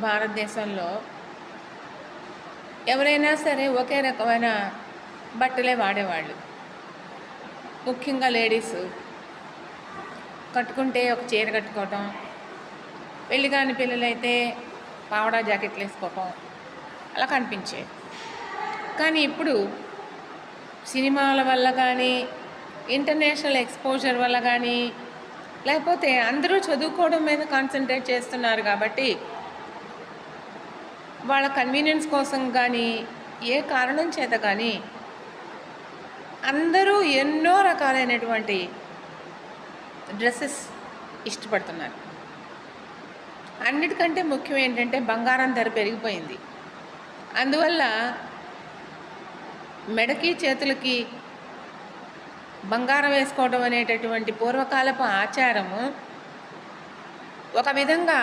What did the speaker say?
భారతదేశంలో ఎవరైనా సరే ఒకే రకమైన బట్టలే వాడేవాళ్ళు. ముఖ్యంగా లేడీసు కట్టుకుంటే ఒక చీర కట్టుకోవటం, పెళ్లి కాని పిల్లలైతే పావడా జాకెట్లు వేసుకోవటం అలా కనిపించేది. కానీ ఇప్పుడు సినిమాల వల్ల కానీ, ఇంటర్నేషనల్ ఎక్స్పోజర్ వల్ల కానీ, లేకపోతే అందరూ చదువుకోవడం మీద కాన్సన్ట్రేట్ చేస్తున్నారు కాబట్టి వాళ్ళ కన్వీనియన్స్ కోసం కానీ, ఏ కారణం చేత కానీ అందరూ ఎన్నో రకాలైనటువంటి డ్రెస్సెస్ ఇష్టపడుతున్నారు. అన్నిటికంటే ముఖ్యం ఏంటంటే బంగారం ధర పెరిగిపోయింది. అందువల్ల మెడకి చేతులకి బంగారం వేసుకోవడం అనేటటువంటి పూర్వకాలపు ఆచారము ఒక విధంగా